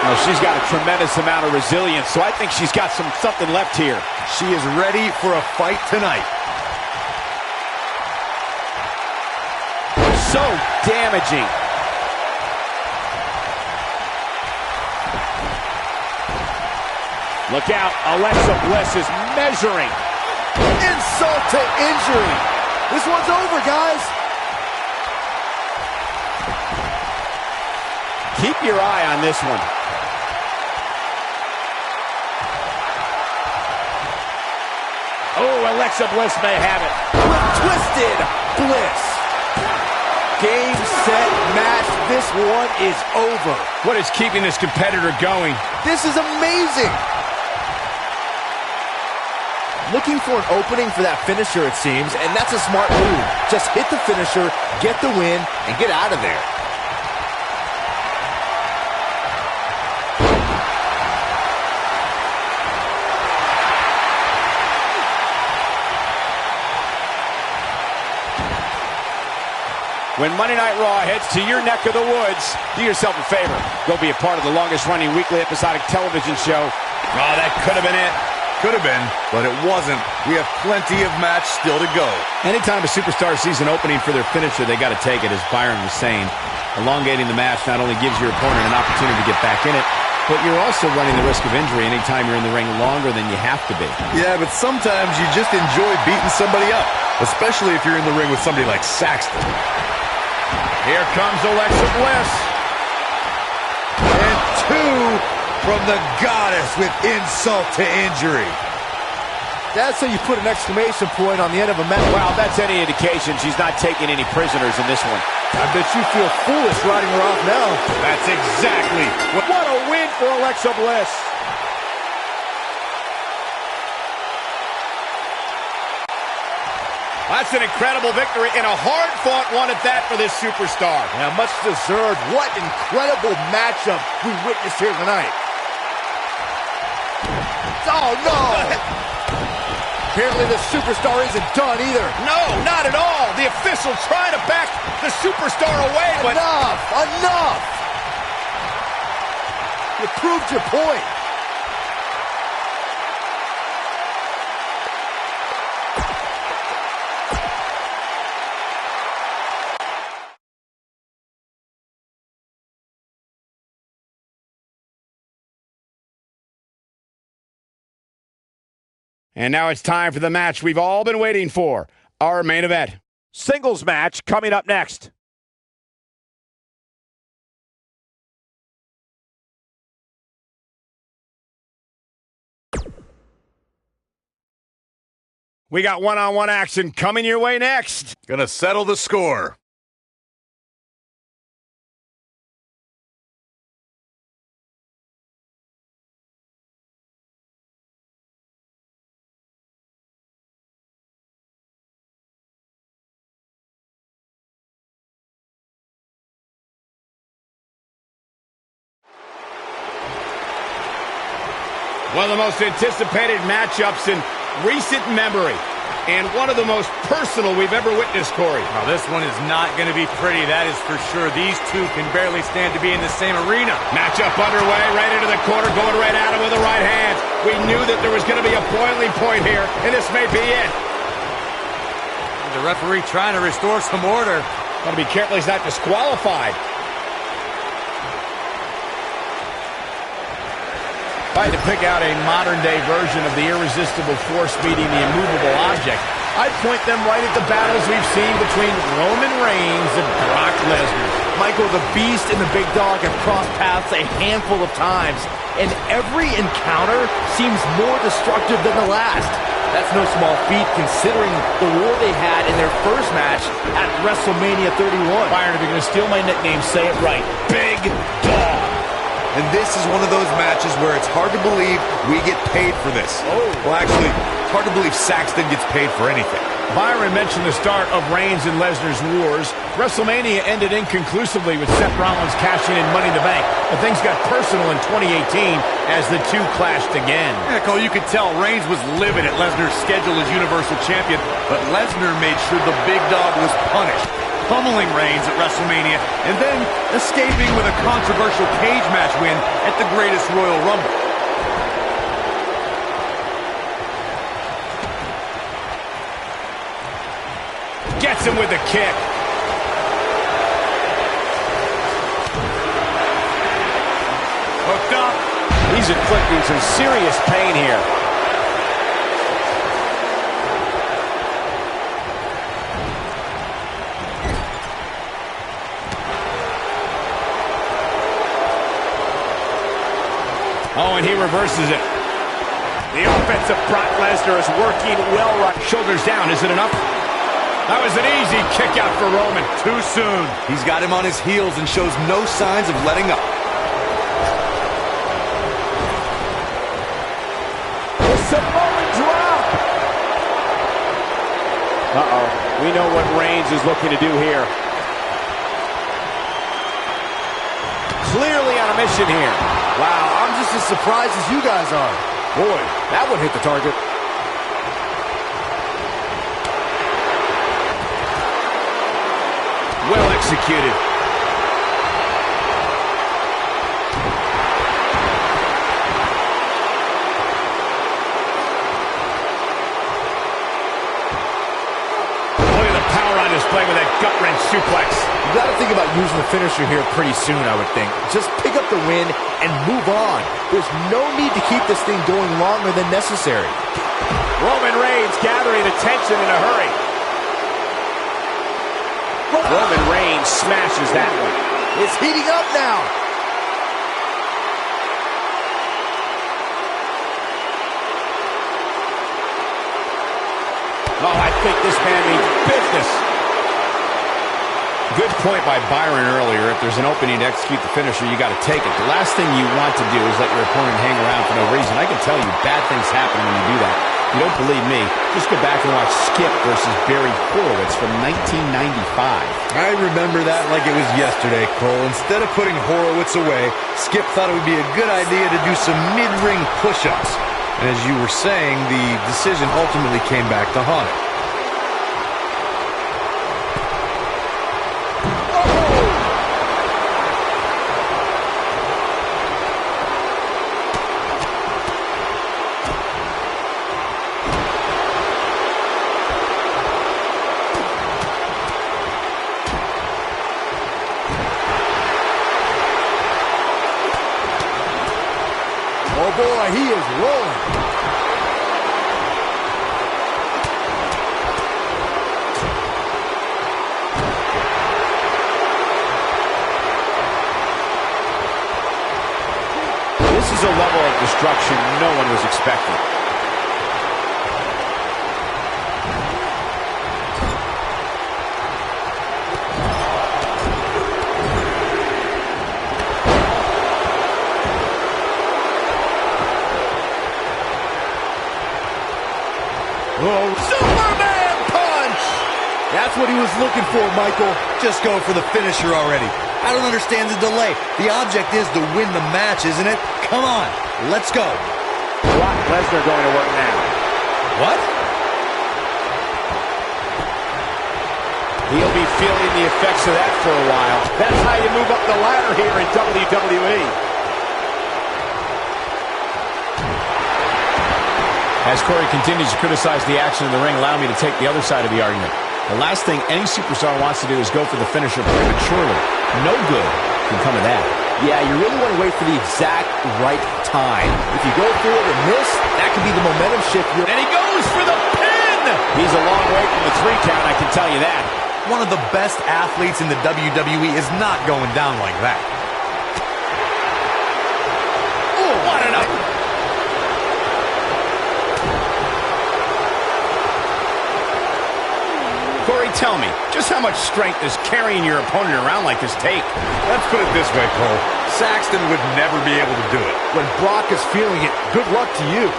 Well, she's got a tremendous amount of resilience, so I think she's got something left here. She is ready for a fight tonight. So damaging. Look out, Alexa Bliss is measuring. Insult to injury. This one's over, guys. Keep your eye on this one. Oh, Alexa Bliss may have it. With Twisted Bliss. Game, set, match. this one is over. What is keeping this competitor going? This is amazing. Looking for an opening for that finisher, it seems, and that's a smart move. Just hit the finisher, get the win, and get out of there. When Monday Night Raw heads to your neck of the woods, do yourself a favor. Go be a part of the longest-running weekly episodic television show. Oh, that could have been it. Could have been, but it wasn't. We have plenty of match still to go. Anytime a superstar sees an opening for their finisher, they got to take it, as Byron was saying. Elongating the match not only gives your opponent an opportunity to get back in it, but you're also running the risk of injury anytime you're in the ring longer than you have to be. Yeah, but sometimes you just enjoy beating somebody up, especially if you're in the ring with somebody like Saxton. Here comes Alexa Bliss. And two from the goddess with insult to injury. That's how you put an exclamation point on the end of a match. Wow, that's any indication she's not taking any prisoners in this one. I bet you feel foolish riding her off now. That's exactly what a win for Alexa Bliss. That's an incredible victory and a hard-fought one at that for this superstar. Yeah, much deserved. What incredible matchup we witnessed here tonight. Oh, no! Apparently the superstar isn't done either. No, not at all. The official trying to back the superstar away, but... Enough! Enough! You proved your point. And now it's time for the match we've all been waiting for, our main event. Singles match coming up next. We got one-on-one action coming your way next. Gonna settle the score. One of the most anticipated matchups in recent memory, and one of the most personal we've ever witnessed, Corey. Now, this one is not going to be pretty, that is for sure. These two can barely stand to be in the same arena. Matchup underway, right into the corner, going right at him with the right hand. We knew that there was going to be a boiling point here, and this may be it. The referee trying to restore some order. Got to be careful he's not disqualified. If I had to pick out a modern-day version of the irresistible force meeting the immovable object, I'd point them right at the battles we've seen between Roman Reigns and Brock Lesnar. Michael, the Beast and the Big Dog have crossed paths a handful of times, and every encounter seems more destructive than the last. That's no small feat considering the war they had in their first match at WrestleMania 31. Byron, if you're going to steal my nickname, say it right. Big Dog. And this is one of those matches where it's hard to believe we get paid for this. Well, actually, it's hard to believe Saxton gets paid for anything. Byron mentioned the start of Reigns and Lesnar's wars. WrestleMania ended inconclusively with Seth Rollins cashing in Money in the Bank. But things got personal in 2018 as the two clashed again. Yeah, Cole, you could tell Reigns was livid at Lesnar's schedule as Universal Champion, but Lesnar made sure the Big Dog was punished, pummeling Reigns at WrestleMania, and then escaping with a controversial cage match win at the Greatest Royal Rumble. Gets him with a kick. Hooked up. He's inflicting some serious pain here. Oh, and he reverses it. The offensive Brock Lesnar is working well right. Shoulders down, is it enough? That was an easy kick out for Roman. Too soon. He's got him on his heels and shows no signs of letting up. The Samoan drop. Uh-oh. We know what Reigns is looking to do here. Clearly on a mission here. Wow, I'm just as surprised as you guys are. Boy, that one hit the target. Well executed. Look at the power on display with that gut-wrench suplex. You got to think about using the finisher here pretty soon, I would think. Just pick up the win and move on. There's no need to keep this thing going longer than necessary. Roman Reigns gathering attention in a hurry. Roman Reigns smashes that one. It's heating up now. Oh, I think this man means business. Good point by Byron earlier. If there's an opening to execute the finisher, you got to take it. The last thing you want to do is let your opponent hang around for no reason. I can tell you bad things happen when you do that. If you don't believe me, just go back and watch Skip versus Barry Horowitz from 1995. I remember that like it was yesterday, Cole. Instead of putting Horowitz away, Skip thought it would be a good idea to do some mid-ring push-ups. And as you were saying, the decision ultimately came back to haunt him. Oh boy, he is rolling. This is a level of destruction no one was expecting. Oh, Superman punch! That's what he was looking for, Michael. Just go for the finisher already. I don't understand the delay. The object is to win the match, isn't it? Come on, let's go. Brock Lesnar going to work now. What? He'll be feeling the effects of that for a while. That's how you move up the ladder here in WWE. As Corey continues to criticize the action in the ring, allow me to take the other side of the argument. The last thing any superstar wants to do is go for the finisher prematurely. No good can come of that. Yeah, you really want to wait for the exact right time. If you go for it and miss, that could be the momentum shift. And he goes for the pin! He's a long way from the 3 count, I can tell you that. One of the best athletes in the WWE is not going down like that. Oh, what an up! Corey, tell me, just how much strength does carrying your opponent around like this take? Let's put it this way, Cole. Saxton would never be able to do it. When Brock is feeling it, good luck to you.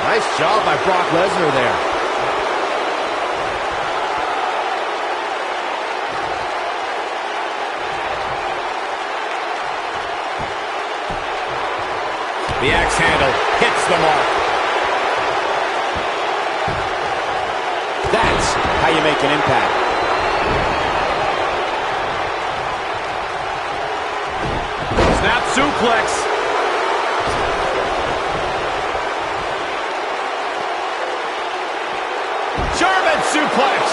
Nice job by Brock Lesnar there. The axe handle hits the mark. That's how you make an impact. Snap suplex. German suplex.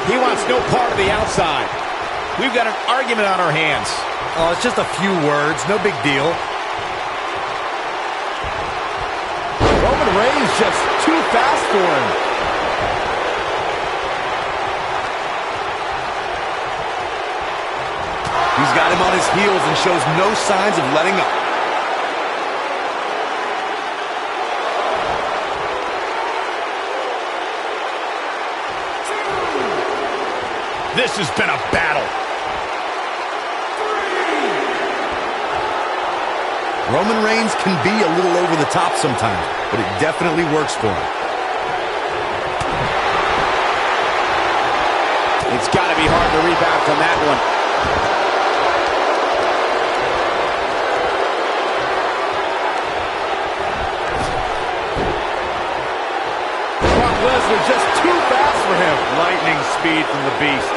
He wants no part of the outside. We've got an argument on our hands. Oh, it's just a few words. No big deal. Roman Reigns just too fast for him. on his heels and shows no signs of letting up. This has been a battle. Roman Reigns can be a little over the top sometimes, but it definitely works for him. It's got to be hard to rebound from that one. Brock Lesnar just too fast for him. Lightning speed from the Beast.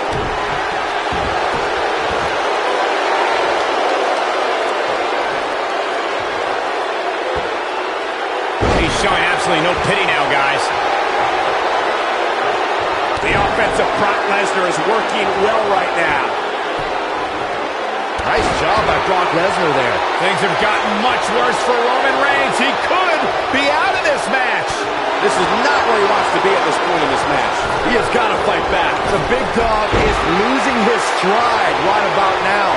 He's showing absolutely no pity now, guys. The offense of Brock Lesnar is working well right now. Nice job by Brock Lesnar there. Things have gotten much worse for Roman Reigns. He could be out of this match. This is not where he wants to be at this point in this match. He has got to fight back. The big dog is losing his stride right about now.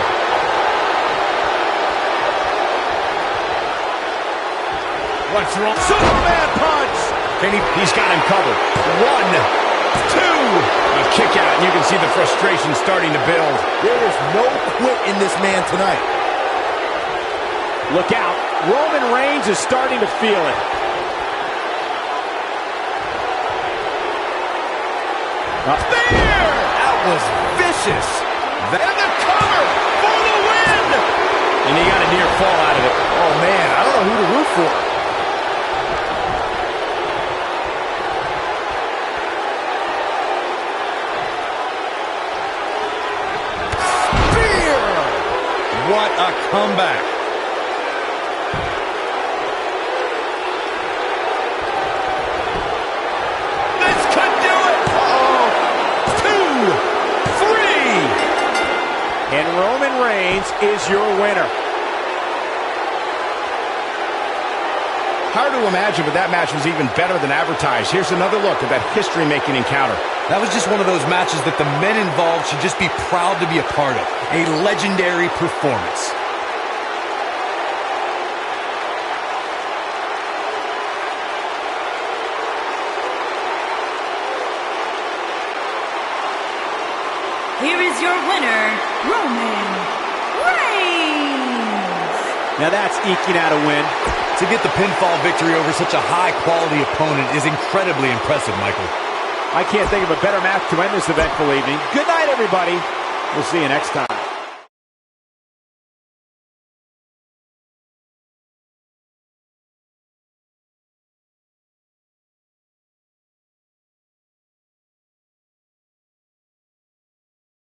What's wrong? Superman punch! He's got him covered. 1, 2. A kick out, and you can see the frustration starting to build. There is no quit in this man tonight. Look out. Roman Reigns is starting to feel it. Spear! That was vicious. And the cover for the win! And he got a near fall out of it. Oh, man, I don't know who to root for. Spear! What a comeback. This could do it! Uh-oh. 2, 3! And Roman Reigns is your winner. Hard to imagine, but that match was even better than advertised. Here's another look at that history-making encounter. That was just one of those matches that the men involved should just be proud to be a part of. A legendary performance. Here is your winner, Roman Reigns. Now that's eking out a win. To get the pinfall victory over such a high-quality opponent is incredibly impressive, Michael. I can't think of a better match to end this eventful evening. Good night, everybody. We'll see you next time.